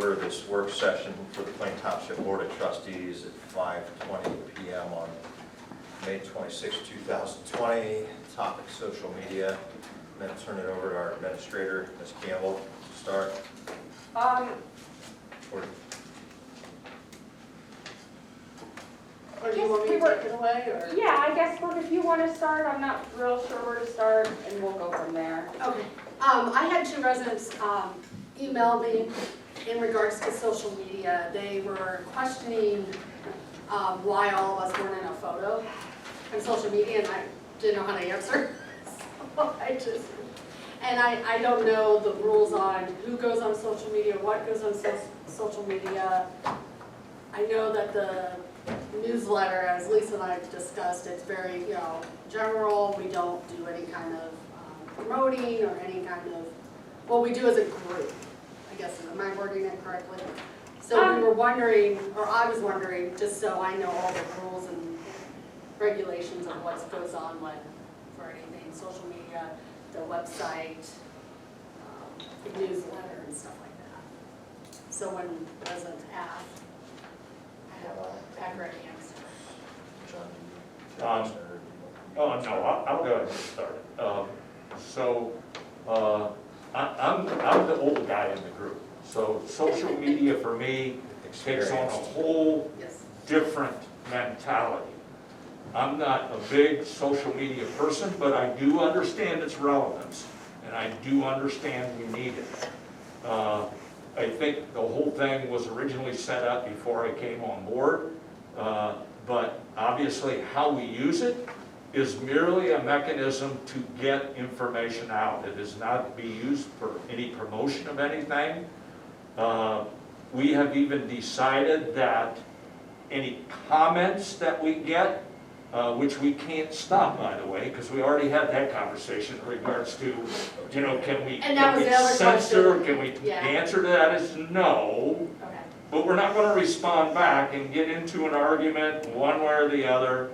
order this work session for the Plain Township Board of Trustees at 5:20 p.m. on May 26, 2020. Topic: social media. I'm going to turn it over to our administrator, Ms. Campbell, to start. Or do you want me to take it away, or? Yeah, I guess, look, if you want to start, I'm not real sure where to start, and we'll go from there. Okay. I had two residents email me in regards to social media. They were questioning why all of us weren't in a photo on social media, and I didn't know how to answer. So I don't know the rules on who goes on social media, what goes on social media. I know that the newsletter, as Lisa and I have discussed, it's very, general. We don't do any kind of promoting or any kind of, what we do as a group, I guess. Am I wording it correctly? So we were wondering, or I was wondering, just so I know all the rules and regulations of what goes on when, for anything, social media, the website, the newsletter and stuff like that. So when residents ask, I have an accurate answer. John, Oh, no, I'll go ahead and start. I'm the old guy in the group. So social media for me takes on a whole Yes. different mentality. I'm not a big social media person, but I do understand its relevance, and I do understand we need it. I think the whole thing was originally set up before I came on board, but obviously how we use it is merely a mechanism to get information out. It is not to be used for any promotion of anything. We have even decided that any comments that we get, which we can't stop, by the way, because we already had that conversation in regards to, can we censor, can we, the answer to that is no. Okay. But we're not going to respond back and get into an argument one way or the other.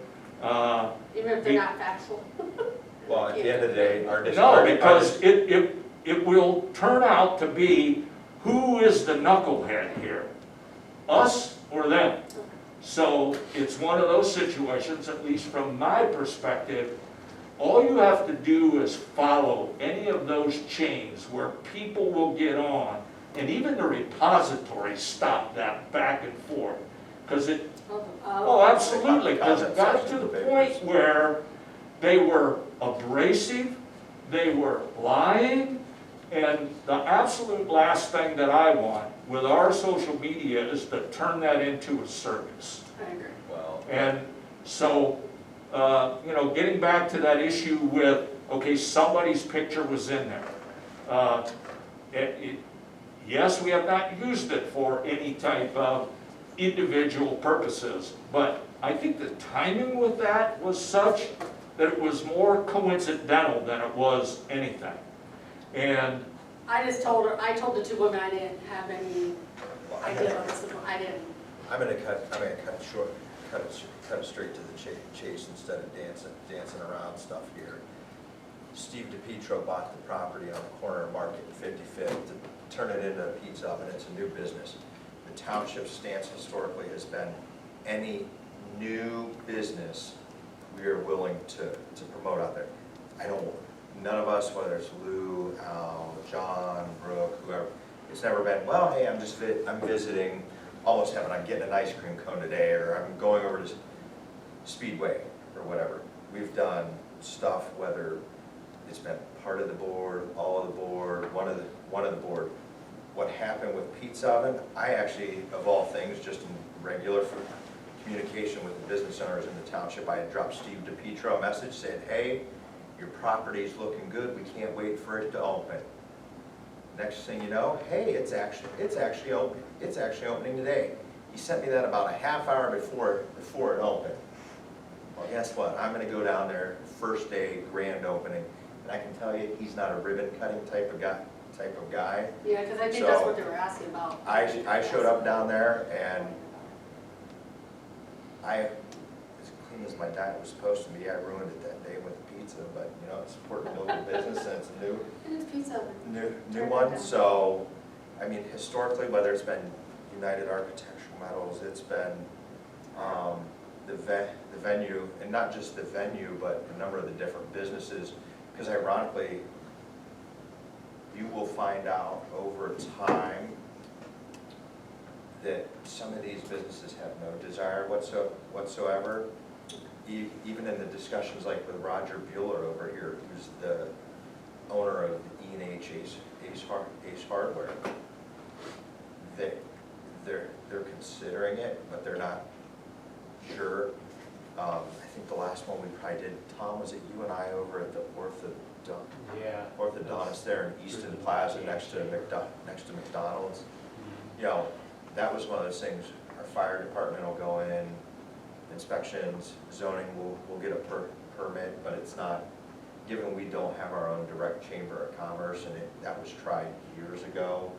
Even if they're not factual. well, at the end of the day, No, because it will turn out to be who is the knucklehead here, us or them. So it's one of those situations, at least from my perspective, all you have to do is follow any of those chains where people will get on, and even the repositories stop that back and forth. Because it, absolutely, because it got to the point where they were abrasive, they were lying, and the absolute last thing that I want with our social media is to turn that into a circus. I agree. well, And so, getting back to that issue with, okay, somebody's picture was in there. Yes, we have not used it for any type of individual purposes, but I think the timing with that was such that it was more coincidental than it was anything. And I told the two women I didn't have any idea what this was. I'm going to cut it short, cut it straight to the chase instead of dancing around stuff here. Steve DePietro bought the property on the corner of Market and 55th to turn it into a pizza oven. It's a new business. The township's stance historically has been any new business we are willing to promote out there. None of us, whether it's Lou, Al, John, Brooke, whoever, it's never been, well, hey, I'm visiting, almost heaven, I'm getting an ice cream cone today, or I'm going over to Speedway, or whatever. We've done stuff, whether it's been part of the board, all of the board, one of the board. What happened with Pizza Oven, I actually, of all things, just in regular communication with the business owners in the township, I had dropped Steve DePietro a message, said, hey, your property's looking good, we can't wait for it to open. Next thing you know, hey, it's actually opening today. He sent me that about a half hour before it opened. Well, guess what? I'm going to go down there first day, grand opening, and I can tell you, he's not a ribbon cutting type of guy. Yeah, because I think that's what they were asking about. I showed up down there and as clean as my diet was supposed to be, I ruined it that day with the pizza, but it's supporting local business and it's a And it's pizza. new one, so I mean, historically, whether it's been United Architectural Metals, it's been the venue, and not just the venue, but a number of the different businesses, because ironically, you will find out over time that some of these businesses have no desire whatsoever. Even in the discussions like with Roger Bueller over here, who's the owner of E&H Ace Hardware, they're considering it, but they're not sure. I think the last one we probably did, Tom, was it you and I over at the orthodontist there in Easton Plaza next to McDonald's? You know, that was one of those things, our fire department will go in, inspections, zoning will get a permit, but it's not, given we don't have our own direct chamber of commerce, and that was tried years ago,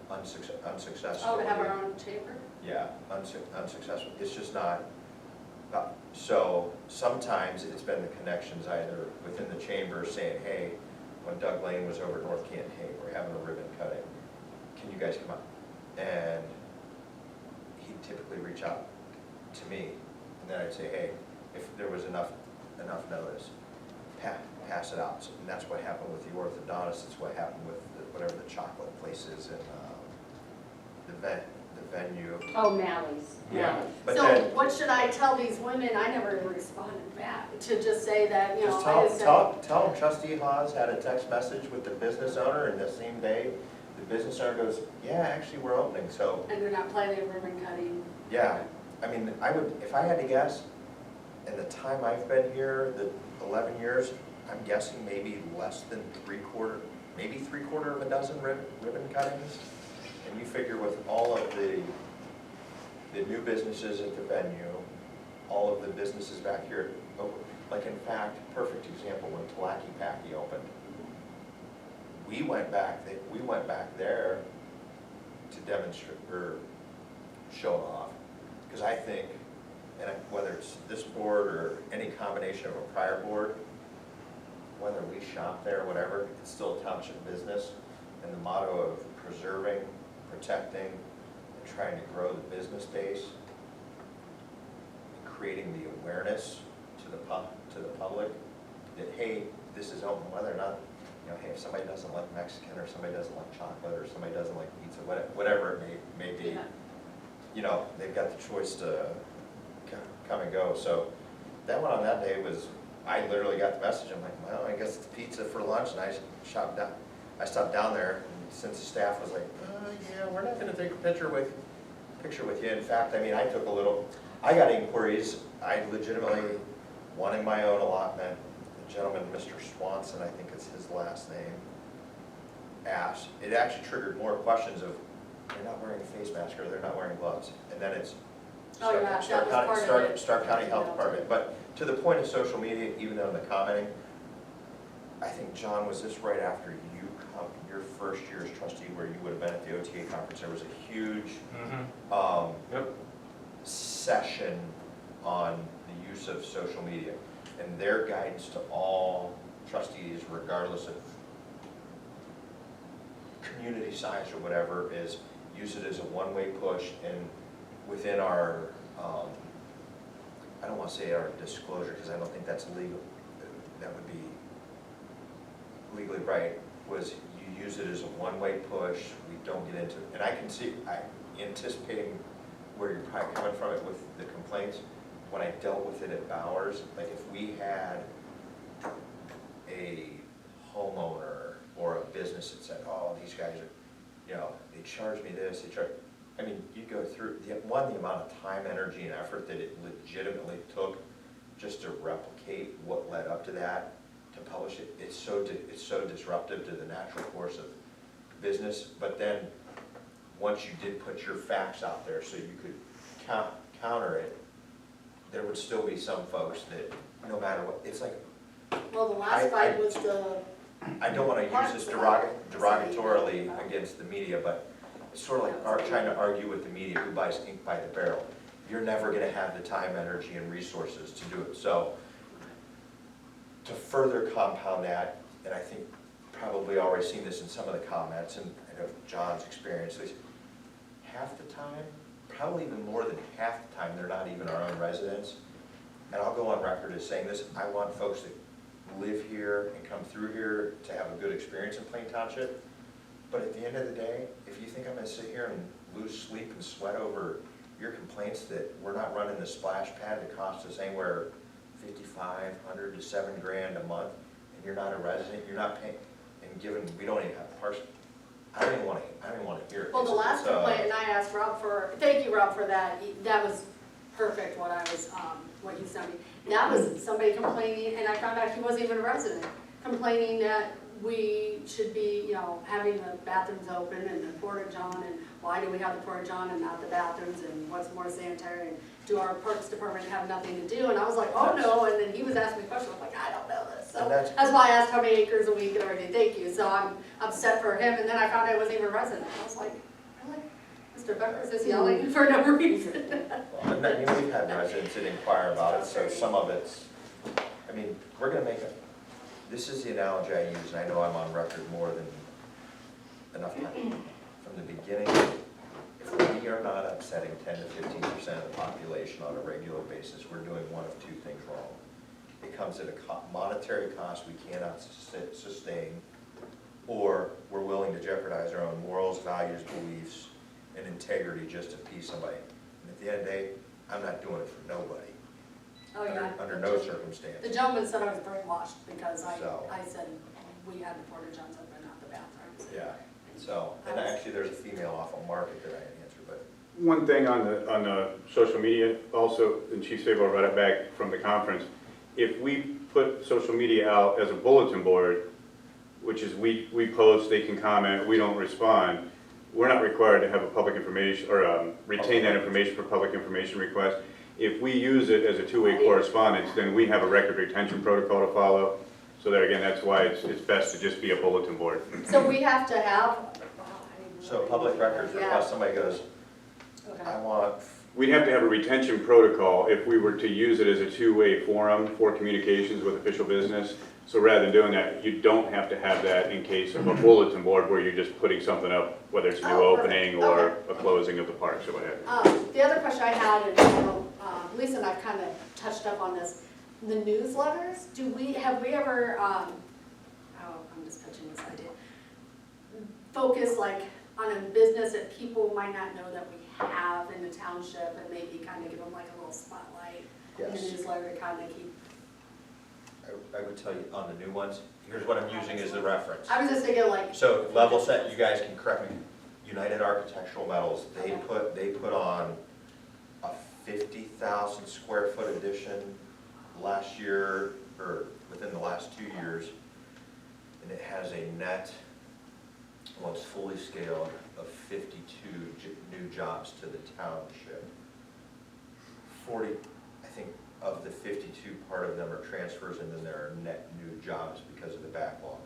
unsuccessfully. Oh, to have our own chamber? Yeah, unsuccessful. It's just not, so sometimes it's been the connections either within the chamber saying, hey, when Doug Lane was over at North Canton, hey, we're having a ribbon cutting, can you guys come out? And he'd typically reach out to me, and then I'd say, hey, if there was enough notice, pass it out. So, and that's what happened with the orthodontist. It's what happened with whatever the chocolate place is in the venue. Oh, Mally's. Yeah. Mally's. But So then, what should I tell these women? I never responded back, to just say that, you know, just I just said. tell them Trustee Hawes had a text message with the business owner, and the same day, the business owner goes, yeah, actually, we're opening, so, And they're not planning a ribbon cutting. yeah. I mean, I would, if I had to guess, in the time I've been here, the 11 years, I'm guessing maybe less than maybe three-quarter of a dozen ribbon cuttings. And you figure with all of the new businesses at the venue, all of the businesses back here, like in fact, perfect example, when Talaki Packy opened, we went back there to demonstrate, or show off, because I think, and whether it's this board or any combination of a prior board, whether we shop there or whatever, it's still a township business, and the motto of preserving, protecting, and trying to grow the business base, and creating the awareness to the public that, hey, this is open, whether or not, you know, hey, if somebody doesn't like Mexican, or somebody doesn't like chocolate, or somebody doesn't like pizza, whatever it may be, Yeah. you know, they've got the choice to come and go. So that one on that day was, I literally got the message, I'm like, well, I guess it's pizza for lunch, and I stopped down there, and since the staff was like, yeah, we're not gonna take a picture with you. In fact, I mean, I got inquiries, I legitimately, wanting my own allotment, the gentleman, Mr. Swanson, I think is his last name, asked, it actually triggered more questions of, they're not wearing a face mask, or they're not wearing gloves, and then it's Oh, yeah, that was part of it. Stark County Health Department. But to the point of social media, even though in the commenting, I think, John, was this right after your first year as trustee, where you would have been at the OTA conference? There was a huge session on the use of social media, and their guidance to all trustees, regardless of community size or whatever, is use it as a one-way push, and within our, I don't want to say our disclosure, because I don't think that's legal, that would be legally right, was you use it as a one-way push, we don't get into, and I can see, anticipating where you're probably coming from it with the complaints, when I dealt with it at Bowers, like if we had a homeowner or a business that said, oh, these guys are, you know, they charge me this, I mean, you go through, the amount of time, energy, and effort that it legitimately took just to replicate what led up to that, to publish it, it's so disruptive to the natural course of business. But then, once you did put your facts out there so you could counter it, there would still be some folks that, no matter what, it's like, Well, the last fight was I don't want to use this derogatorily against the media, but it's sort of like trying to argue with the media who buys ink by the barrel. You're never going to have the time, energy, and resources to do it. So to further compound that, and I think probably already seen this in some of the comments, and I know John's experience, half the time, probably even more than half the time, they're not even our own residents. And I'll go on record as saying this, I want folks that live here and come through here to have a good experience in Plain Township. But at the end of the day, if you think I'm gonna sit here and lose sleep and sweat over your complaints that we're not running the splash pad that costs us anywhere $5,500 to $7,000 a month, and you're not a resident, you're not paying, and given we don't even have parcel, I don't even want to hear it. Well, the last complaint, and I asked Rob thank you, Rob, for that. That was perfect, what you sent me. That was somebody complaining, and I found out he wasn't even a resident, complaining that we should be, having the bathrooms open and the porta-john, and why do we have the porta-john and not the bathrooms, and what's more sanitary, and do our Parks Department have nothing to do? And I was like, oh no, and then he was asking me questions, I'm like, I don't know this. So that's why I asked how many acres a week and everything, thank you. So I'm upset for him, and then I found out I wasn't even a resident. I was like, really? Mr. Beckers is yelling for no reason. Well, and then, we've had residents that inquire about it, so some of it's, we're gonna make it, this is the analogy I use, and I know I'm on record more than enough time. From the beginning, if we are not upsetting 10 to 15% of the population on a regular basis, we're doing one of two things wrong. It comes at a monetary cost we cannot sustain, or we're willing to jeopardize our own morals, values, beliefs, and integrity just to appease somebody. And at the end of the day, I'm not doing it for nobody. Oh, yeah. Under no circumstance. The gentleman said I was brainwashed because I So. said we had the porta-johns open, not the bathrooms. Yeah, so, and actually there's a female off on Market that I didn't answer, but. One thing on the social media also, and Chief Sabo brought it back from the conference, if we put social media out as a bulletin board, which is we post, they can comment, we don't respond, we're not required to have a public information, or retain that information for public information requests. If we use it as a two-way correspondence, then we have a record retention protocol to follow. So that, again, that's why it's best to just be a bulletin board. So we have to have. So public records request, somebody goes, Okay. I want, We'd have to have a retention protocol if we were to use it as a two-way forum for communications with official business. So rather than doing that, you don't have to have that in case of a bulletin board where you're just putting something up, whether it's a new opening or a closing of the parks or whatever. The other question I had, and Lisa and I've kind of touched up on this, the newsletters, have we ever, I'm just pitching this idea, focus like on a business that people might not know that we have in the township, and maybe kind of give them like a little spotlight in the yes. newsletter to kind of keep. I would tell you on the new ones, here's what I'm using as the reference. I was just thinking like. So level set, you guys can correct me, United Architectural Metals, they put on a 50,000 square foot addition last year, or within the last 2 years, and it has a net, well, it's fully scaled, of 52 new jobs to the township. 40, I think, of the 52, part of them are transfers, and then there are net new jobs because of the backlog.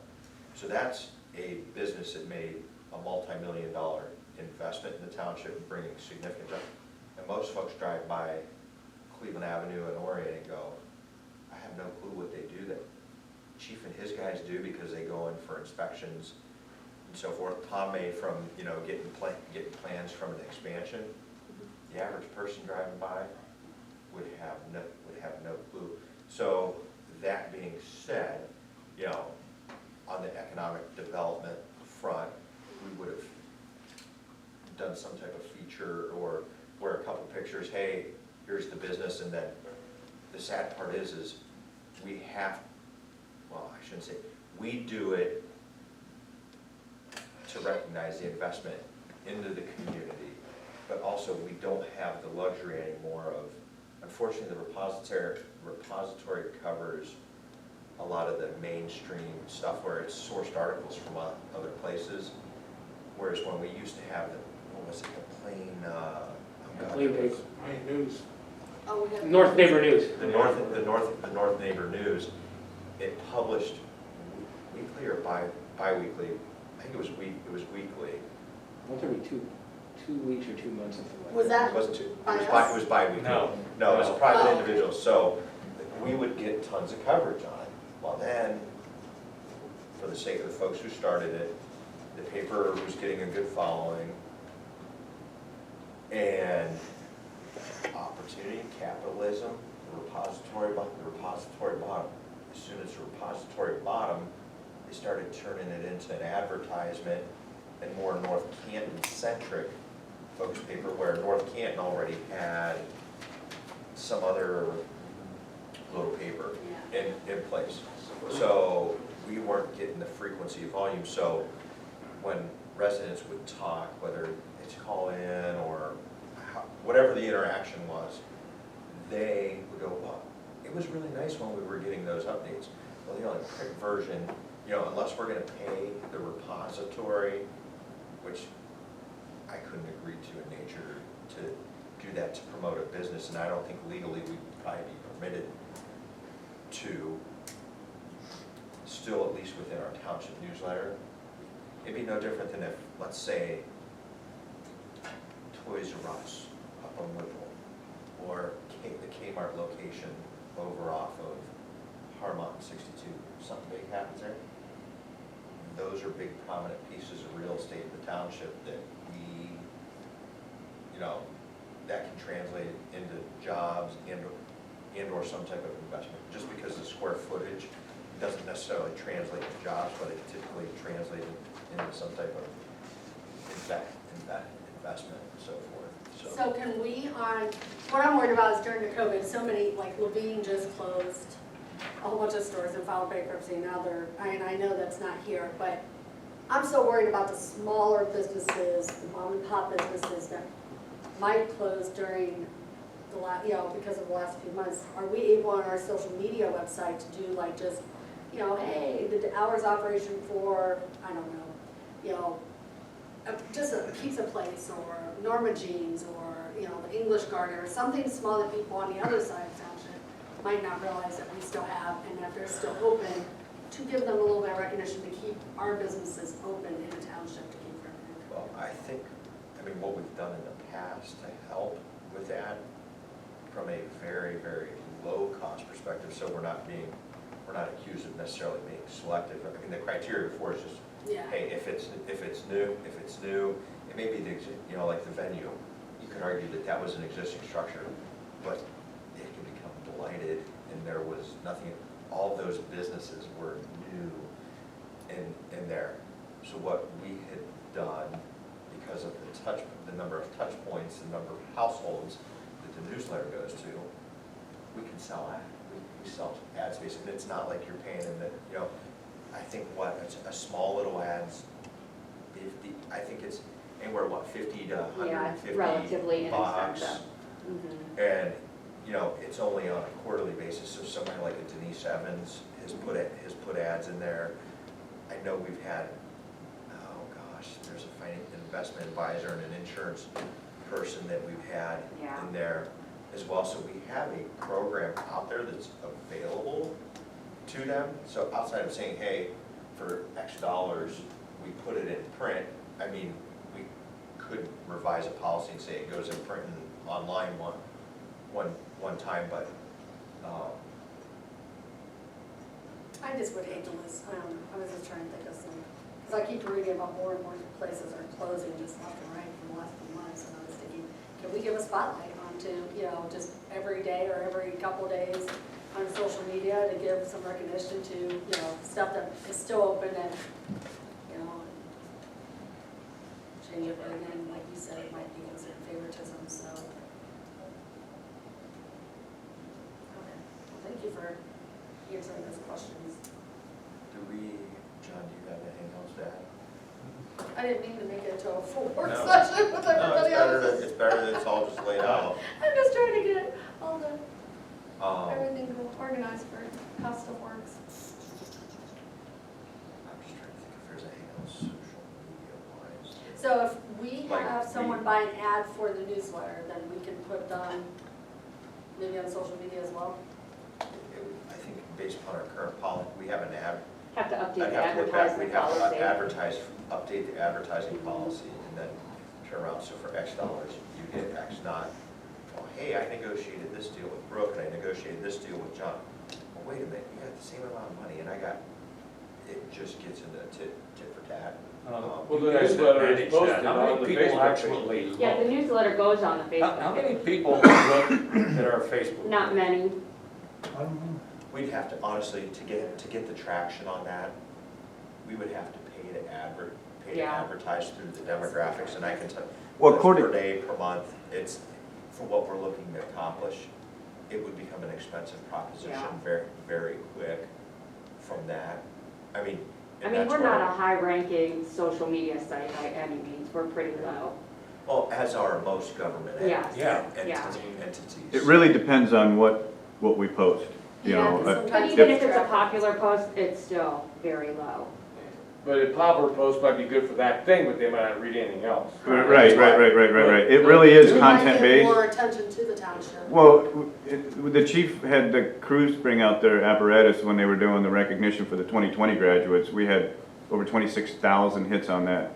So that's a business that made a multi-million-dollar investment in the township, bringing significant jobs. And most folks drive by Cleveland Avenue and Orient and go, I have no clue what they do that Chief and his guys do, because they go in for inspections and so forth. Tom may from, getting plans from an expansion. The average person driving by would have no clue. So that being said, on the economic development front, we would have done some type of feature or where a couple pictures, hey, here's the business, and then the sad part is we have, well, I shouldn't say, we do it to recognize the investment into the community, but also we don't have the luxury anymore of, unfortunately, the repository covers a lot of the mainstream stuff where it's sourced articles from other places, whereas when we used to have the, what was it, the plain, Plain News. Oh, we have. North Neighbor News. the North Neighbor News, it published weekly or bi-weekly, I think it was weekly. Once every two weeks or 2 months, something like that. Was that It wasn't two, by it us? was bi-weekly. No. No, it was a No. private Oh. individual, so we would get tons of coverage on it. Well then, for for the sake of the folks who started it, the paper was getting a good following, and opportunity, capitalism, the repository bottom. As soon as the repository bottom, they started turning it into an advertisement and more North Canton-centric folks paper, where North Canton already had some other little paper in place. So we weren't getting the frequency of volume. So when residents would talk, whether it's call in or whatever the interaction was, they would go, well, it was really nice when we were getting those updates. Well, the only print version, unless we're gonna pay the repository, which I couldn't agree to in nature to do that to promote a business, and I don't think legally we'd probably be permitted to, still at least within our township newsletter. It'd be no different than if, let's say, Toys R Us up on Whipple, or the Kmart location over off of Harmont 62, something big happens there. Those are big prominent pieces of real estate in the township that we, that can translate into jobs and or some type of investment. Just because the square footage doesn't necessarily translate to jobs, but it typically translates into some type of investment and so forth. So can we, what I'm worried about is during the COVID, so many, like Levine just closed, a whole bunch of stores and filed bankruptcy, now they're, and I know that's not here, but I'm so worried about the smaller businesses, the mom and pop businesses that might close during the last, because of the last few months. Are we able on our social media website to do like just, hey, the hours operation for, I don't know, just a pizza place or Norma Jeans or, the English Garden or something small that people on the other side of township might not realize that we still have and that they're still open, to give them a little bit of recognition to keep our businesses open in the township to keep revenue. Well, I think, what we've done in the past to help with that from a very, very low cost perspective, so we're not accused of necessarily being selective. The criteria for it is just, hey, if it's new, it may be like the venue. You could argue that that was an existing structure, but it can become blighted, and there was nothing. All those businesses were new in there. So what we had done, because of the number of touch points, the number of households that the newsletter goes to, we can sell ads. We sell ad space, and it's not like you're paying in the, I think a small little ads, I think it's anywhere, 50 to 150 relatively bucks. inexpensive. Mm-hmm. And, it's only on a quarterly basis, so somebody like a Denise Evans has put ads in there. I know we've had, there's an investment advisor and an insurance person that we've had in there as well. So we have a program out there that's available to them. So outside of saying, hey, for X dollars, we put it in print, we could revise a policy and say it goes in print and online one time, but I just would hate to lose, I was just trying to think of some, because I keep reading about more and more places are closing just left and right for the last few months, and I was thinking, can we give a spotlight onto, just every day or every couple of days on social media to give some recognition to, stuff that is still open and, change it, but again, like you said, it might be considered favoritism, so. Okay, well, thank you for answering those questions. John, do you have anything else to add? I didn't mean to make it to a full work No. session with everybody else. It's better that it's all just laid out. I'm just trying to get all the, Um, everything organized for how stuff works. I'm just trying to think if there's anything else social media wise. So if we Like have someone buy an ad for the newsletter, then we can put maybe on social media as well? I think based upon our current policy, we have an ad. Have to update I'd the have to look back, advertisement we'd have to policy. update the advertising policy and then turn around, so for X dollars, you get X, not, well, hey, I negotiated this deal with Brooke and I negotiated this deal with John. Well, wait a minute, you got the same amount of money and I got, it just gets into tit for tat. Well, the You guys newsletter is manage posted that. How on many the people Facebook page. actually Yeah, the look? newsletter goes on the How Facebook many page. people look that are Facebook? Not many. We'd have to, honestly, to get the traction on that, we would have to pay to Yeah. advertise through the demographics, and I can tell, Well, what's according- per day, per month, it's, for what we're looking to accomplish, it would become an expensive proposition Yeah. very, very quick from that. I mean, I and mean, that's we're where- not a high-ranking social media site by any means, we're pretty low. Well, as are most government Yes. Yeah. entities. It really depends on what we post, you Yeah, know. 'cause uh, But sometimes even it's if it's a traffic. popular post, it's still very low. But a popular post might be good for that thing, but they might not read anything else. Right. It really is We might get content-based. more attention to the township. Well, the chief had the crews bring out their apparatus when they were doing the recognition for the 2020 graduates. We had over 26,000 hits on that.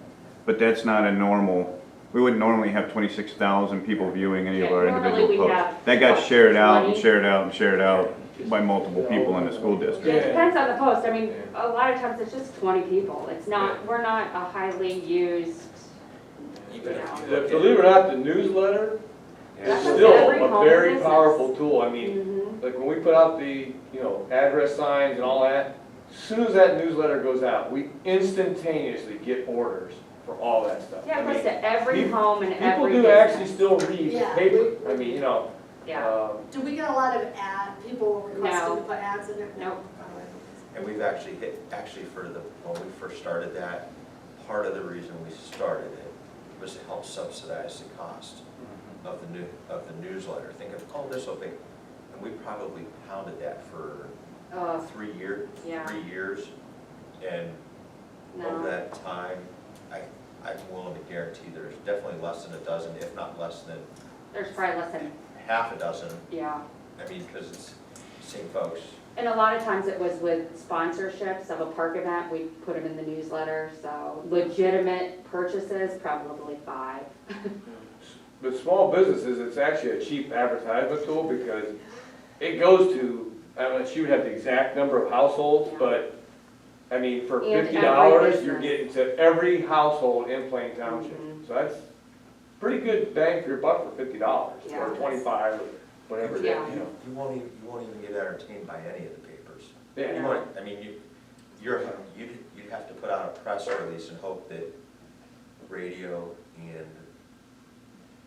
But that's not a normal, we wouldn't normally have 26,000 people viewing any of Yeah, our normally individual we posts. have, That got what, shared out and 20? shared out and shared out by multiple people in the school It district. Yeah. depends on the post, I mean, a lot of times it's just 20 people, it's not, we're not a highly used, Even if you Yeah, look at. believe it or not, the newsletter is That's a still every a home very business. powerful tool. I mean, mhm, like when we put out the, address signs and all that, as soon as that newsletter goes out, we instantaneously get orders for all that stuff. yeah, I it goes mean, to every people- home and people every do actually business. still read Yeah. paper. I mean, Yeah, Do we get a lot of people requesting No. to put ads in it? Nope. And we've actually when we first started that, part of the reason we started it was to help subsidize the cost of the newsletter. Think of, oh, this will be, and we probably pounded that for oh, 3 years, Yeah. 3 years. And over no, that time, I'm willing to guarantee there's definitely less than a dozen, if not less than there's probably less than, half a dozen. yeah. I mean, because it's same folks. And a lot of times it was with sponsorships of a park event, we put them in the newsletter, so legitimate purchases, probably 5. But small businesses, it's actually a cheap advertisement tool because it goes to, I don't know, she would have the exact number of households, but, I mean, for And $50, every you're business. getting to every household in Plain Township. Mhm. So that's pretty good bang for your buck for $50, Yeah. or 25, or whatever it is, Yeah. You won't even get entertained by any of the papers. Yeah. You won't, I mean, you'd have to put out a press release and hope that radio and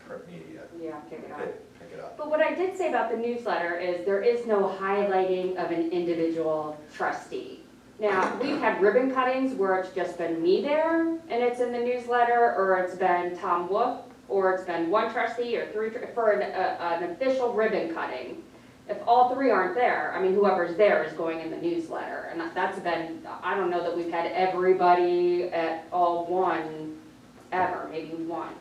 print media Yeah, pick it up. pick it up. But what I did say about the newsletter is there is no highlighting of an individual trustee. Now, we've had ribbon cuttings where it's just been me there and it's in the newsletter, or it's been Tom Wolf, or it's been one trustee or 3, for an official ribbon cutting. If all 3 aren't there, I mean, whoever's there is going in the newsletter. And that's been, I don't know that we've had everybody at all one ever, maybe once.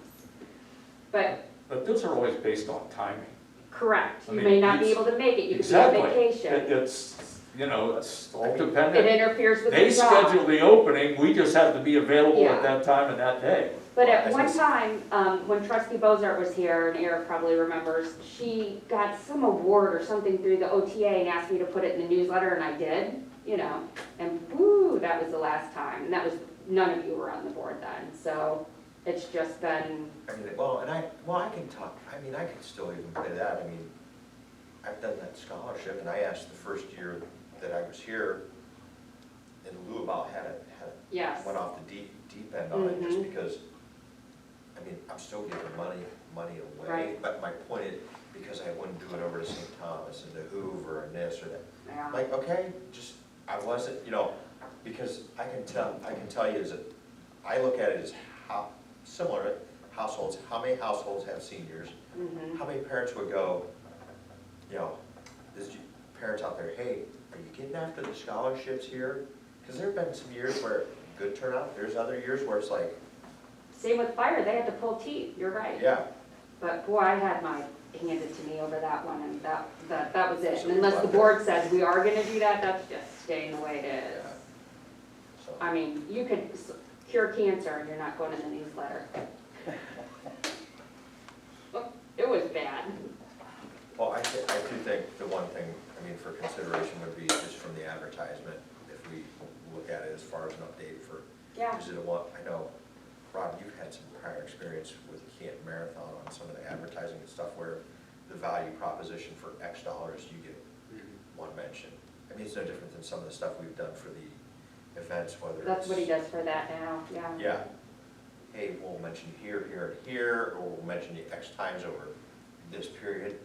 But But those are always based on timing. correct, I you mean, may not be it's- able to make it, you could be Exactly. on vacation. It's, it's all It dependent. interferes with They the job. schedule the opening, we just have to be available Yeah. at that time and that day. But Well, at I one just- time, when trustee Bozart was here, and Eric probably remembers, she got some award or something through the OTA and asked me to put it in the newsletter, and I did, and woo, that was the last time. And that was, none of you were on the board then, so it's just been, I mean, I can talk, I can still even play that. I mean, I've done that scholarship, and I asked the first year that I was here, and Lou about had it, yes. went off the deep end on it, just Mhm. because, I mean, I'm still giving money away. Right. But my point is, because I wouldn't do it over to St. Thomas and the Hoover and this or that. Yeah. Like, okay, just, I wasn't, because I can tell you I look at it as how, similar households, how many households have seniors? Mhm. How many parents would go, there's parents out there, hey, are you getting after the scholarships here? Because there have been some years where good turnout, there's other years where it's like, Same with fire, they had to pull teeth, you're right. yeah, But boy, I had my handed to me over that one, and that was it. And unless the board says we are gonna do that, that's just staying the way it yeah. is. So, I mean, you could cure cancer and you're not going in the newsletter. It was bad. well, I do think the one thing, for consideration would be just from the advertisement, if we look at it as far as an update for, Yeah, is it a one, I know, Rob, you've had some prior experience with Canton Marathon on some of the advertising and stuff where the value proposition for X dollars, you get one mention. I mean, it's no different than some of the stuff we've done for the events, whether it's. that's what he does for that now, yeah. Yeah. Hey, we'll mention you here, here, and here, or we'll mention you X times over this period.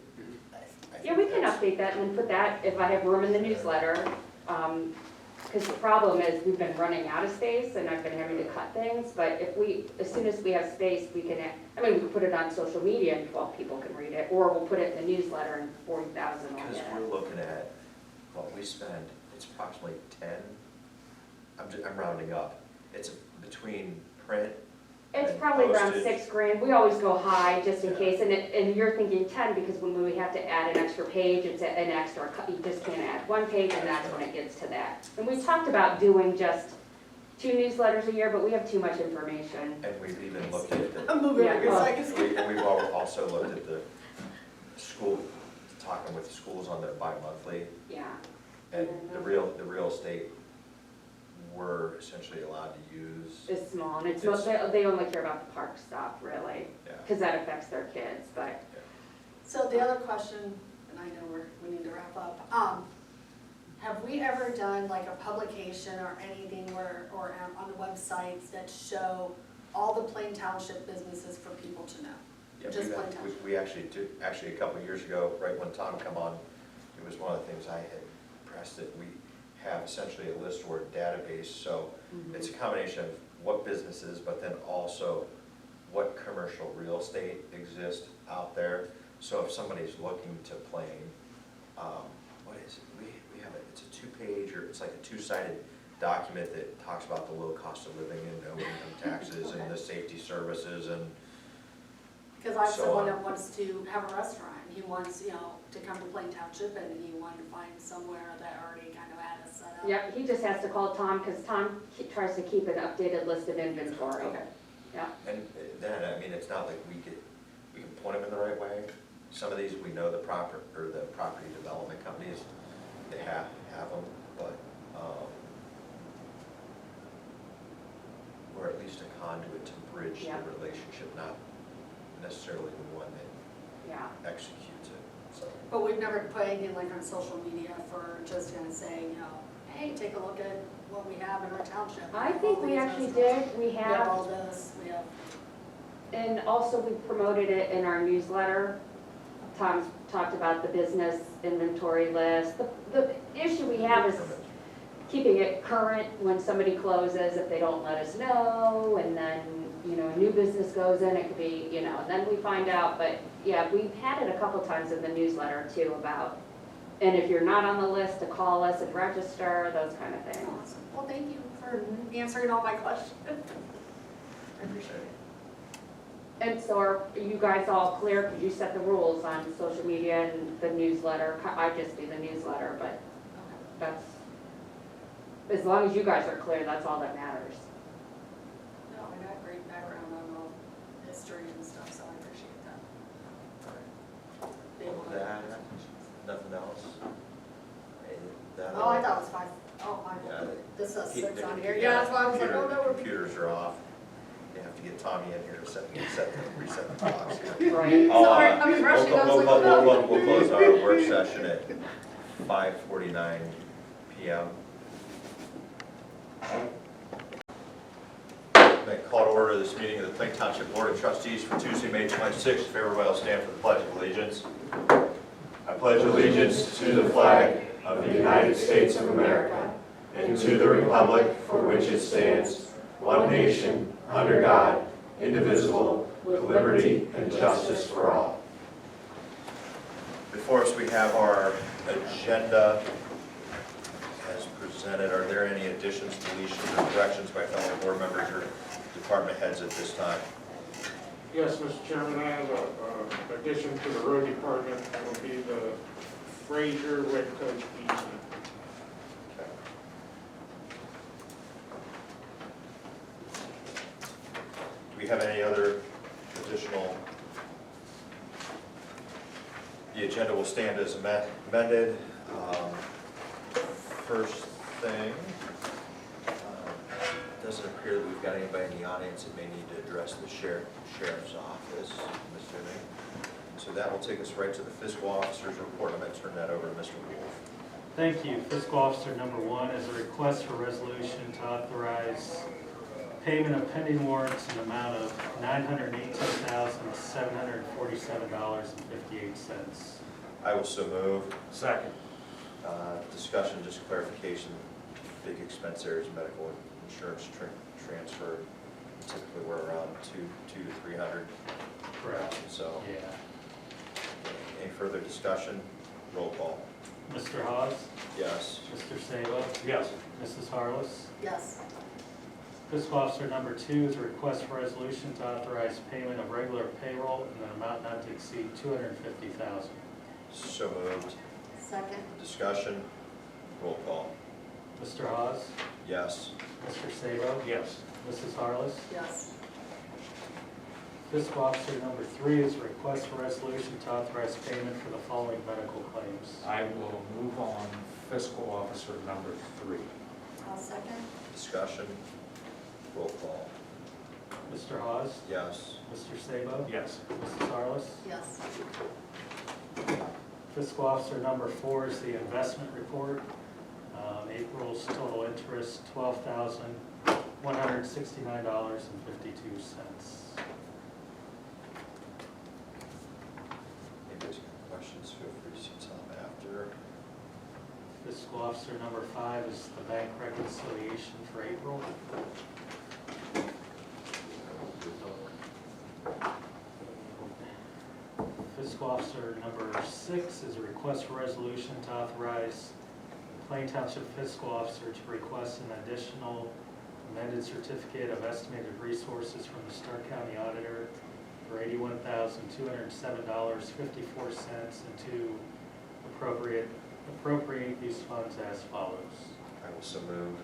I Yeah, think we can that's- update that and then put that, if I have room in the newsletter, because the problem is we've been running out of space and I've been having to cut things, but if we, as soon as we have space, we can, I mean, we can put it on social media and 12 people can read it, or we'll put it in the newsletter and 40,000 will Because get we're it. looking at what we spend, it's approximately 10, I'm rounding up. It's between print. It's and probably around postage. 6 grand, we always go high just in case, and you're thinking 10 because when we have to add an extra page, it's an extra, you just can't add one page and that's when it gets to that. And we talked about doing just 2 newsletters a year, but we have too much information. And we've even looked at the. I'm moving Yeah, because well- I can And we've also looked at the school, talking with the schools on their bi-monthly, Yeah, and the real estate we're essentially allowed to use. it's small, and it's It's- mostly, they only care about the park stuff, really, Yeah. because that affects their kids, but. So the other question, and I know we need to wrap up, have we ever done like a publication or anything where, or on the websites that show all the Plain Township businesses for people to know? Yeah, Just we've Plain had- Township. we actually did, actually a couple of years ago, right when Tom come on, it was one of the things I had pressed that we have essentially a list or a database, so it's a combination of what businesses, but then also what commercial real estate exists out there. So if somebody's looking to Plain, what is it, we have it's a 2-page, or it's like a 2-sided document that talks about the low cost of living and no income taxes and the safety services and. Because I have So someone on. that wants to have a restaurant, he wants, to come to Plain Township, and he wanted to find somewhere that already kind of had a setup. Yep, he just has to call Tom, because Tom tries to keep an updated list of inventory. Okay. Yeah, And then, I mean, it's not like we can point them in the right way. Some of these, we know the property development companies, they have them, but, we're at least a conduit to bridge Yeah. the relationship, not necessarily the one that yeah. executes it, so. But we've never put anything like on social media for just kind of saying, hey, take a look at what we have in our township. I think we actually did, we We have all have, this, we have, and also we promoted it in our newsletter. Tom's talked about the business inventory list. The issue we have is keeping it current when somebody closes, if they don't let us know, and then, a new business goes in, it could be, then we find out, but yeah, we've had it a couple times in the newsletter too about, and if you're not on the list, to call us and register, those kind of things. awesome. Well, thank you for answering all my questions. I appreciate it. And so are you guys all clear, because you set the rules on social media and the newsletter, I just do the newsletter, but that's, as long as you guys are clear, that's all that matters. No, I got great background on all history and stuff, so I appreciate that. All Be right. able to- That, nothing else? That- Oh, I thought it was 5. Oh, Yeah, my, this says Keep 6 on the- here. Yeah, that's why I was like, computer- oh, no, we're. Computers are off. You have to get Tommy in here to reset the clocks here. Right. Sorry, I was rushing, I was like, oh, no. We'll close our work session at 5:49 PM. May I call to order this meeting of the Plain Township Board of Trustees for Tuesday, May 26th. If everybody will stand for the Pledge of Allegiance. I pledge allegiance to the flag of the United States of America and to the republic for which it stands, one nation, under God, indivisible, with liberty and justice for all. Before us, we have our agenda as presented. Are there any additions, deletions, or corrections by fellow board members or department heads at this time? Yes, Mr. Chairman, I have a addition to the road department. That will be the Fraser Red Coast easement. Do we have any other additional? The agenda will stand as amended. First thing, Doesn't appear that we've got anybody in the audience that may need to address the sheriff's office, I'm assuming. So that will take us right to the fiscal officer's report. I'm going to turn that over to Mr. Wolf. Thank you. Fiscal Officer number 1 is a request for resolution to authorize payment of pending warrants in the amount of $918,747.58. I will so move. Second. Discussion, just clarification, big expense areas, medical insurance transfer, typically we're around 200 to 300. Correct. So, Yeah. any further discussion? Roll call. Mr. Hawes? Yes. Mr. Sabo? Yes. Mrs. Harless? Yes. Fiscal Officer number 2 is a request for resolution to authorize payment of regular payroll in an amount not to exceed $250,000. So moved. Second. Discussion, roll call. Mr. Hawes? Yes. Mr. Sabo? Yes. Mrs. Harless? Yes. Fiscal Officer number 3 is a request for resolution to authorize payment for the following medical claims. I will move on fiscal officer number 3. I'll second. Discussion, roll call. Mr. Hawes? Yes. Mr. Sabo? Yes. Mrs. Harless? Yes. Fiscal Officer number 4 is the investment report. April's total interest, $12,169.52. Anybody's got questions, feel free to tell them after. Fiscal Officer number 5 is the bank reconciliation for April. Fiscal Officer number 6 is a request for resolution to authorize the Plain Township Fiscal Officer to request an additional amended certificate of estimated resources from the Stark County Auditor for $81,207.54 and to appropriate these funds as follows. I will so move.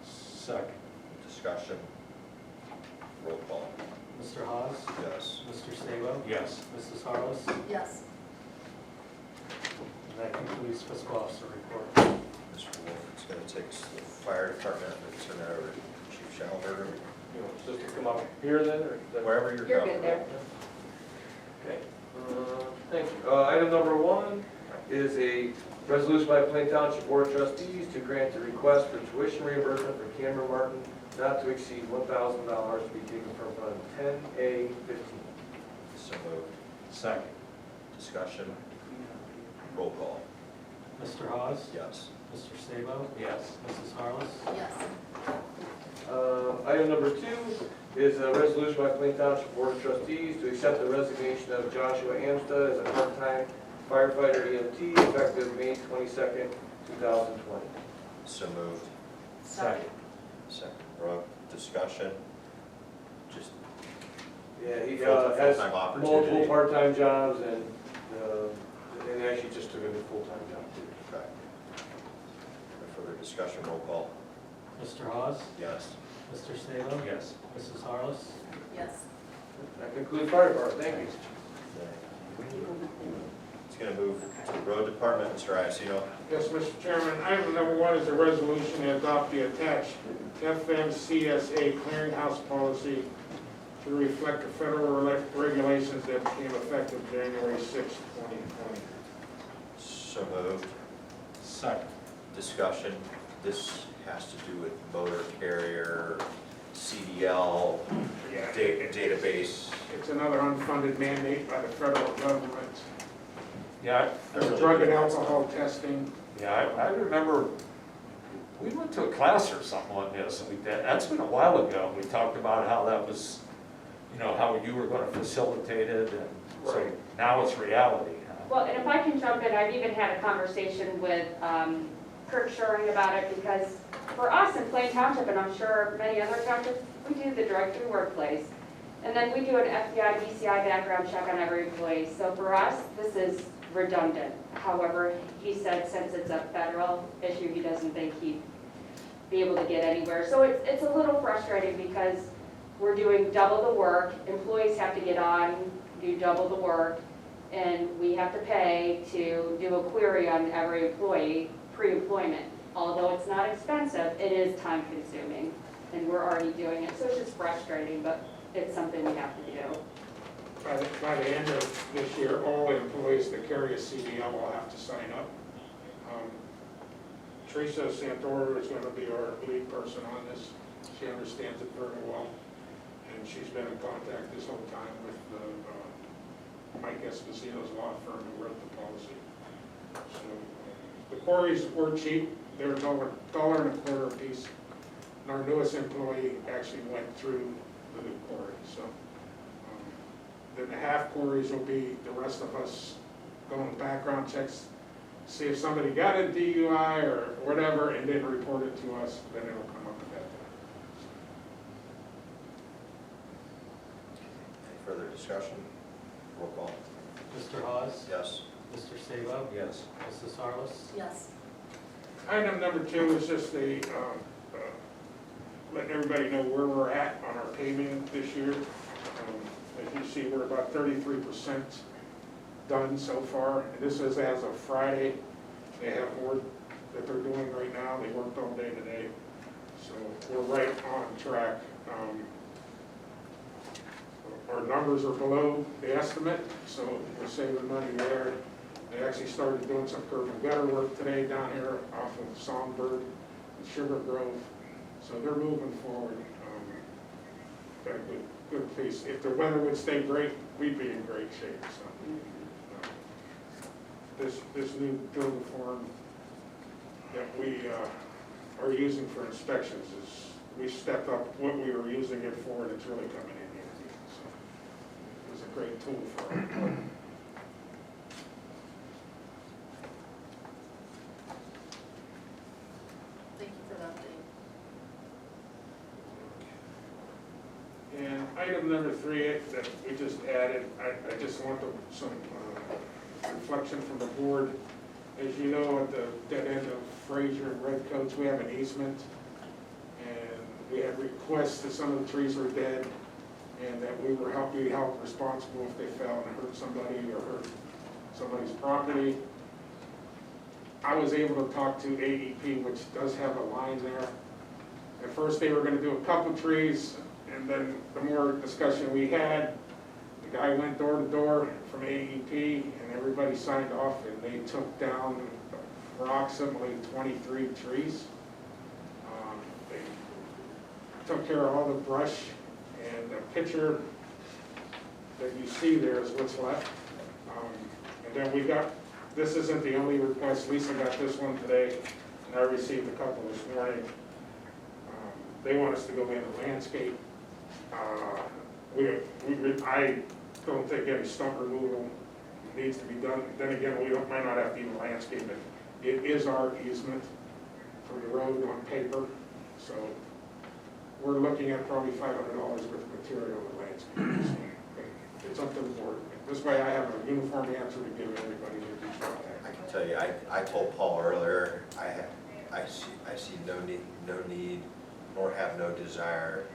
Second. Discussion, roll call. Mr. Hawes? Yes. Mr. Sabo? Yes. Mrs. Harless? Yes. And that concludes Fiscal Officer report. Mr. Wolf, it's going to take us to the fire department. We'll turn that over to Chief Schallenberger. You know, just to come up here then, or? is that- Wherever you're You're comfortable. good there. Okay, thank you. Item number 1 is a resolution by Plain Township Board of Trustees to grant a request for tuition reimbursement for Cameron Martin not to exceed $1,000 to be taken from Fund 10A15. So moved. Second. Discussion, roll call. Mr. Hawes? Yes. Mr. Sabo? Yes. Mrs. Harless? Yes. Item number 2 is a resolution by Plain Township Board of Trustees to accept the resignation of Joshua Amstad as a part-time firefighter EMT effective May 22nd, 2020. So moved. Second. Second, Brooke, discussion, just Yeah, he full-time has opportunity. multiple part-time jobs and actually just took a new full-time job too. Okay. No further discussion, roll call. Mr. Hawes? Yes. Mr. Sabo? Yes. Mrs. Harless? Yes. That concludes fire department, thank you. It's going to move to the road department, Mr. Iacino. Yes, Mr. Chairman, item number 1 is a resolution to adopt the attached FMCSA clearinghouse policy to reflect the federal regulations that became effective January 6, 2020. So moved. Second. Discussion, this has to do with motor carrier, CDL, database. It's another unfunded mandate by the federal government. Yeah, Drug and alcohol testing. I remember, we went to a class or something on this, and that's been a while ago. We talked about how that was, how you were gonna facilitate it, and so Right. now it's reality. Well, and if I can jump in, I've even had a conversation with Kirk Shuring about it, because for us in Plain Township, and I'm sure many other townships, we do the drug-free workplace. And then we do an FBI, BCI background check on every employee. So for us, this is redundant. However, he said since it's a federal issue, he doesn't think he'd be able to get anywhere. So it's a little frustrating because we're doing double the work. Employees have to get on, do double the work, and we have to pay to do a query on every employee pre-employment. Although it's not expensive, it is time consuming. and we're already doing it, so it's just frustrating, but it's something we have to do. By the end of this year, all employees that carry a CDL will have to sign up. Teresa Santoro is going to be our lead person on this. She understands it very well, and she's been in contact this whole time with Mike Esposito's law firm who wrote the policy. So the quarries were cheap. They were $1.25 a piece. And our newest employee actually went through the new quarry. So then the half quarries will be the rest of us going background checks, see if somebody got a DUI or whatever, and then report it to us. Then it'll come up at that time. Any further discussion? Roll call. Mr. Hawes? Yes. Mr. Sabo? Yes. Mrs. Harless? Yes. Item number 2 is just letting everybody know where we're at on our paving this year. As you see, we're about 33% done so far. And this is as of Friday. They have more that they're doing right now. They worked all day today. So we're right on track. Our numbers are below the estimate, so we're saving money there. They actually started doing some curb and gutter work today down here off of Songbird and Sugar Grove. So they're moving forward. Got a good piece. If the weather would stay great, we'd be in great shape. So this new building form that we are using for inspections is, we stepped up what we were using it for, and it's really coming in handy. So it was a great tool for our Thank you for the update. And item number 3 that we just added, I just want some reflection from the board. As you know, at the dead end of Fraser and Redcoats, we have an easement. And we had requests that some of the trees were dead and that we were be held responsible if they fell and hurt somebody or hurt somebody's property. I was able to talk to AEP, which does have a line there. At first, they were going to do a couple trees, and then the more discussion we had, the guy went door to door from AEP, and everybody signed off, and they took down approximately 23 trees. They took care of all the brush, and the picture that you see there is what's left. And then we got, this isn't the only request, Lisa got this one today, and I received a couple this morning. They want us to go in and landscape. I don't think any stump removal needs to be done. Then again, we might not have to even landscape it. It is our easement for the road on paper, so we're looking at probably $500 worth of material in landscape. So, it's up to the board. This way I have a uniform answer to give everybody that reached out. I can tell you, I told Paul earlier, I see no need, nor have no desire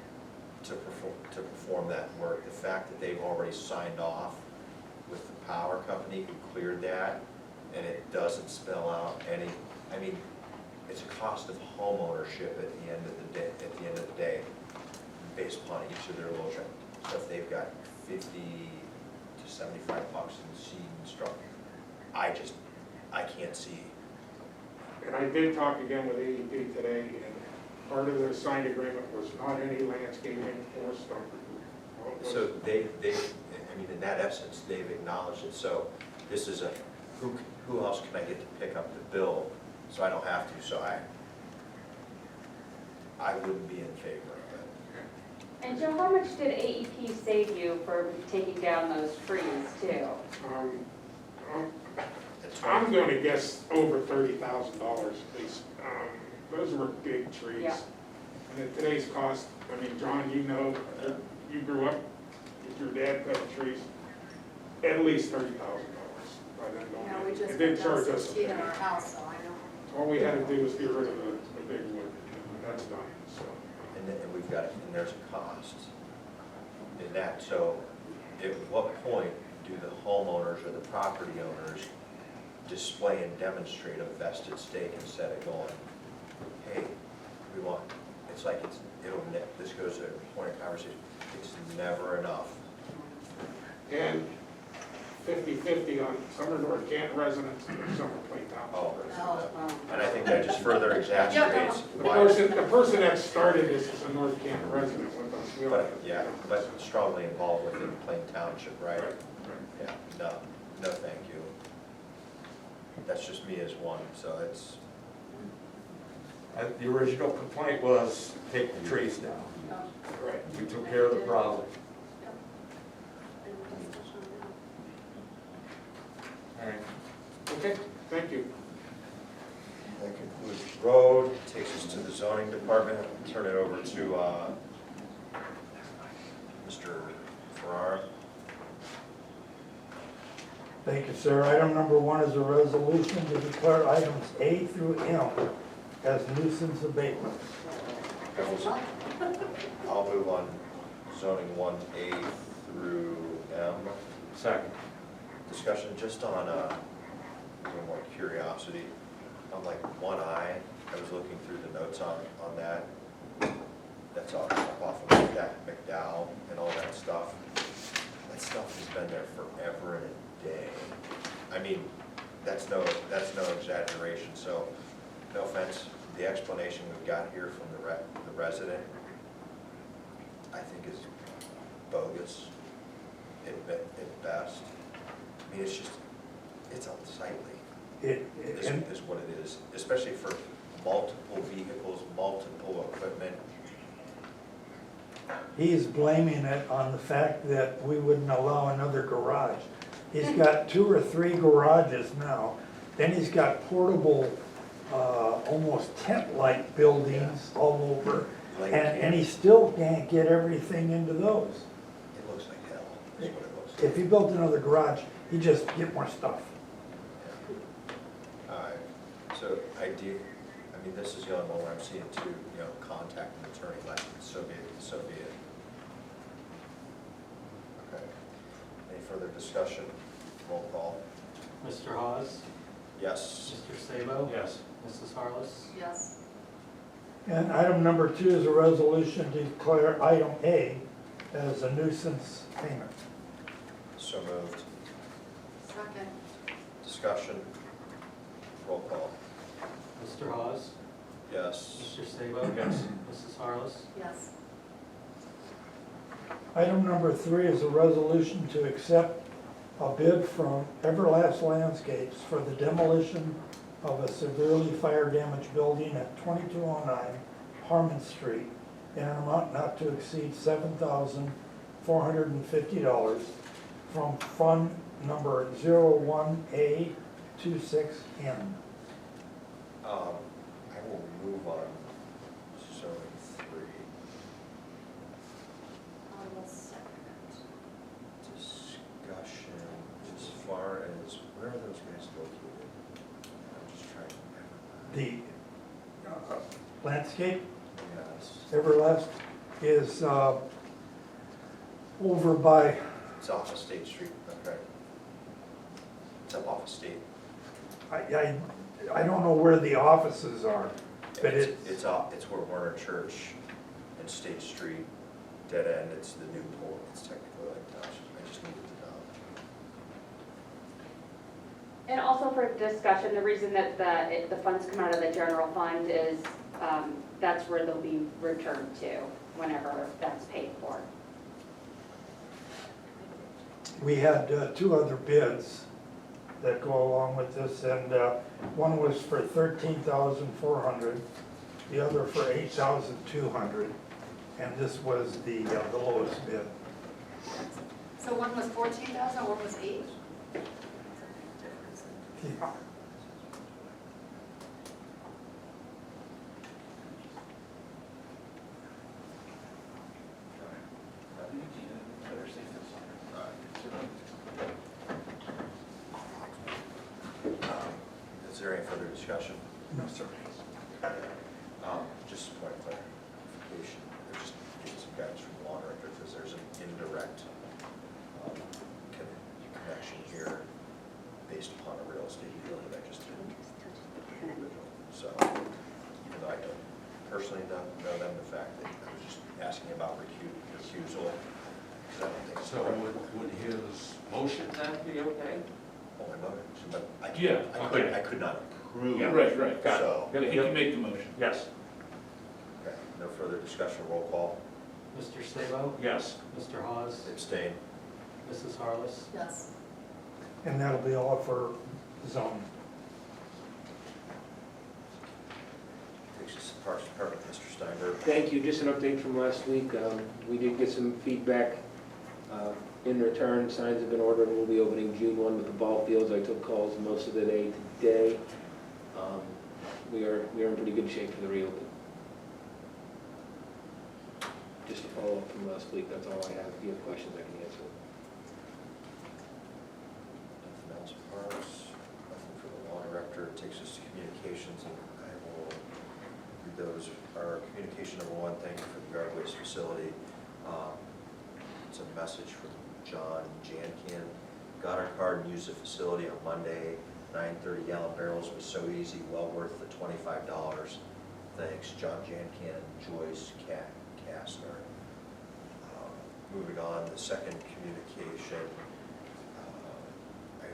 to perform that work. The fact that they've already signed off with the power company who cleared that, and it doesn't spell out any, I mean, it's a cost of home ownership at the end of the day, based upon each of their little stuff. They've got 50 to 75 bucks in seed and stuff. I can't see. And I did talk again with AEP today, and part of their signed agreement was not any landscaping or stump removal. So I mean, in that essence, they've acknowledged it. So this is who else can I get to pick up the bill so I don't have to? So I wouldn't be in favor of it. And Joe, how much did AEP save you for taking down those trees too? I'm going to guess over $30,000 at least. Those were big trees. Yeah. And at today's cost, I mean, John, you know, you grew up with your dad cutting trees, at least $30,000 by then. Yeah, we just It didn't put charge down us. 6 feet in our house, so I know. All we had to do was get rid of the big wood, and that's done, so. And we've got, and there's a cost in that. So at what point do the homeowners or the property owners display and demonstrate a vested stake instead of going, hey, it's like, this goes to a point of conversation, it's never enough. And 50/50 on some are North Canton residents and some are Plain Township Oh, residents. and I think that just further exacerbates The why. person that started this is a North Canton resident with us. We all- But strongly involved within Plain Township, right? Right. Yeah, no, thank you. That's just me as one, so it's, The original complaint was take the trees down. Right. We took care of the problem. All right. Okay, thank you. that concludes road, takes us to the zoning department. Turn it over to Mr. Farrar. Thank you, sir. Item number 1 is a resolution to declare items A through M as nuisance abatement. I'll move on zoning 1A through M. Second. Discussion just on a little more curiosity. On like 1I, I was looking through the notes on that. That's off of McDowell and all that stuff. That stuff has been there forever and a day. I mean, that's no exaggeration, so no offense. The explanation we've got here from the resident, I think is bogus at best. I mean, it's unsightly, is what it is, especially for multiple vehicles, multiple equipment. He's blaming it on the fact that we wouldn't allow another garage. He's got 2 or 3 garages now. Then he's got portable, almost tent-like buildings all over. And he still can't get everything into those. It looks like hell, is what it looks like. If he built another garage, he'd just get more stuff. So I mean, this is the only one where I'm seeing two, contact an attorney, like, so be it. Okay. Any further discussion? Roll call. Mr. Hawes? Yes. Mr. Sabo? Yes. Mrs. Harless? Yes. And item number 2 is a resolution to declare item A as a nuisance payment. So moved. Second. Discussion? Roll call. Mr. Hawes? Yes. Mr. Sabo? Yes. Mrs. Harless? Yes. Item number 3 is a resolution to accept a bid from Everlast Landscapes for the demolition of a severely fire damaged building at 2209 Harmon Street in an amount not to exceed $7,450 from fund number 01A26N. I will move on zoning 3. I will second Discussion as far as, where are those guys located? I'm just trying to remember. The landscape, Yes. Everlast, is over by, It's off of State Street, okay. It's up off of State. I don't know where the offices are, but It's where Warner Church and State Street, dead end, it's the new pole, it's technically like township, I just needed to know. And also for discussion, the reason that the funds come out of the general fund is that's where they'll be returned to whenever that's paid for. we had 2 other bids that go along with this, and one was for $13,400, the other for $8,200, and this was the lowest bid. So one was 14,000, one was 8? Yeah. Is there any further discussion? No, sir. Just a point of clarification, just getting some guidance from the law director, because there's an indirect connection here based upon a real estate deal that I just did. So, even though I don't personally know them, the fact that I was just asking about recusal. 'Cause I don't think So would his motion then be okay? Oh, my motion, but I Yeah, couldn't, okay. I could not approve. Yeah, right, Got it. So, He can make the motion. Yes. okay, no further discussion, roll call, Mr. Sabo? Yes. Mr. Hawes? abstain. Mrs. Harless? Yes. And that'll be all for zoning. Takes us to Parks Department, Mr. Steinberg. Thank you, just an update from last week. We did get some feedback in return. Signs have been ordered, and we'll be opening June 1 with the ball fields. I took calls most of the day today. We are in pretty good shape for the reopen. Just a follow up from last week, that's all I have. If you have questions, I can answer. Nothing else, Parks, nothing for the law director, it takes us to communications, and I will read those. Our communication number one, thank you for the yard waste facility. It's a message from John Jankin. Got our card and used the facility on Monday. 930 gallon barrels was so easy, well worth the $25. Thanks, John Jankin, Joyce Kastner. Moving on, the second communication, I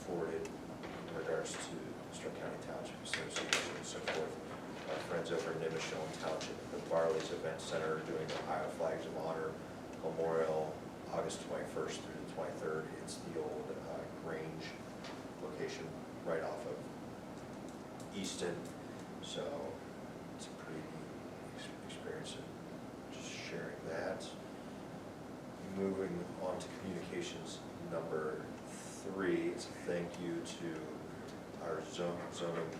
forwarded in regards to Stark County Township Association and so forth. Our friends over in Nimish Township, the Barley's Event Center, are doing the Ohio Flags of Honor Memorial, August 21st through the 23rd. It's the old Grange location right off of Easton, so it's a pretty neat experience, and just sharing that. Moving on to communications number 3, it's a thank you to our zoning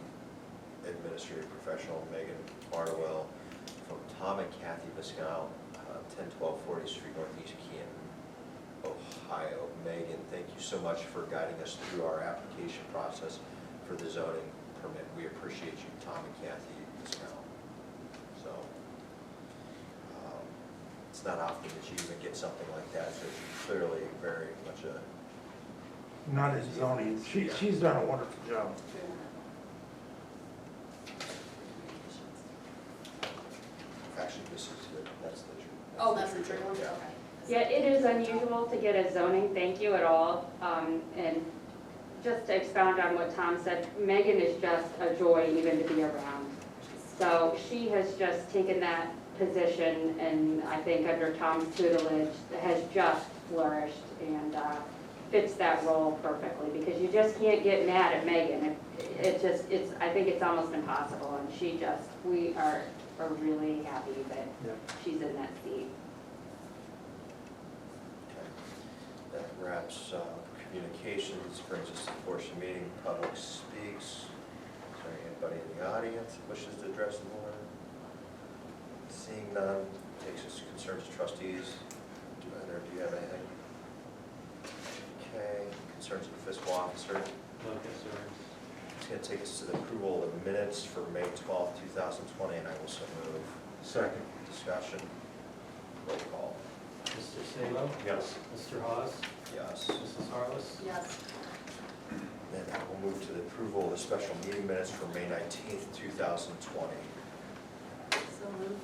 administrative professional, Megan Barnwell, from Tom and Kathy Viscal, 1012 40th Street Northeast, Canton, Ohio. Megan, thank you so much for guiding us through our application process for the zoning permit. We appreciate you, Tom and Kathy Viscal. So, it's not often that you even get something like that, so she's clearly very much a... Not in zoning. She's done a wonderful job. Actually, this is that's the... Oh, that's the true one, Yeah. okay. Yeah, it is unusual to get a zoning thank you at all. And just to expound on what Tom said, Megan is just a joy even to be around. So she has just taken that position, and I think under Tom's tutelage has just flourished and fits that role perfectly, because you just can't get mad at Megan. I think it's almost impossible, and we are really happy that she's in that seat. Okay. That wraps communications, brings us to the portion of the meeting, public speaks. Is there anybody in the audience that wishes to address the board? Seeing none, takes us to concerns of trustees. Do you have anything? Okay, concerns of the fiscal officer. No concerns. It's going to take us to the approval of the minutes for May 12th, 2020, and I will so move. Second. Discussion, roll call. Mr. Sabo? Yes. Mr. Hawes? Yes. Mrs. Harless? Yes. Then I will move to the approval of the special meeting minutes for May 19th, 2020. So moved.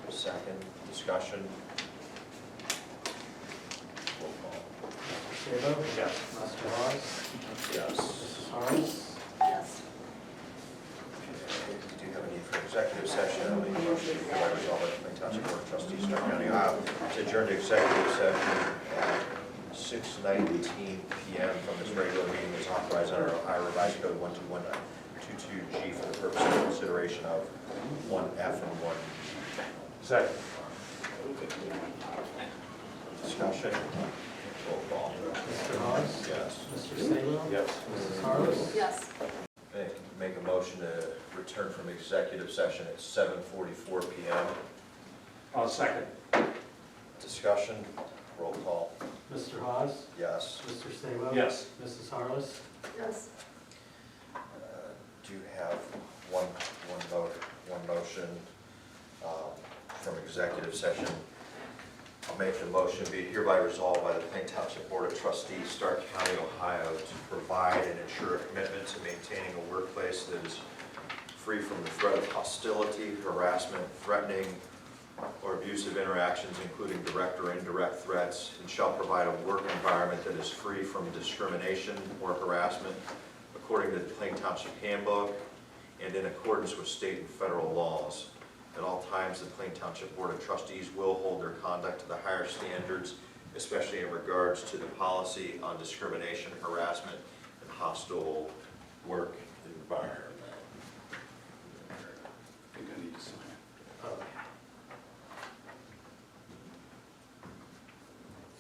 Second, discussion. Roll call. Mr. Sabo? Yes. Mr. Hawes? Yes. Mrs. Harless? Yes. Okay, we do have a need for executive session. I'll make a motion to hereby resolve that the Township Board of Trustees, Stark County, Ohio, to adjourn to executive session at 6:19 p.m. from this regular meeting as authorized under Ohio Revised Code 121.22G for the purpose of consideration of 1F and 1. Second. Discussion. Roll call. Mr. Hawes? Yes. Mr. Sabo? Yes. Mrs. Harless? Yes. Make a motion to return from executive session at 7:44 p.m. I'll second. Discussion. Roll call. Mr. Hawes? Yes. Mr. Sabo? Yes. Mrs. Harless? Yes. Do have one motion from executive session. I'll make the motion, be it hereby resolved by the Plain Township Board of Trustees, Stark County, Ohio, to provide and ensure a commitment to maintaining a workplace that is free from the threat of hostility, harassment, threatening, or abusive interactions, including direct or indirect threats, and shall provide a work environment that is free from discrimination or harassment according to the Plain Township Handbook and in accordance with state and federal laws. At all times, the Plain Township Board of Trustees will hold their conduct to the higher standards, especially in regards to the policy on discrimination, harassment, and hostile work environment. I think I need to sign it.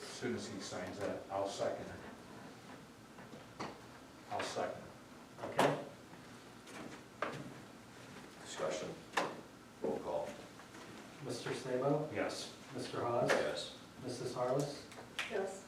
As soon as he signs that, I'll second it. I'll second it. Okay, Discussion, roll call. Mr. Sabo? Yes. Mr. Hawes? Yes. Mrs. Harless? Yes.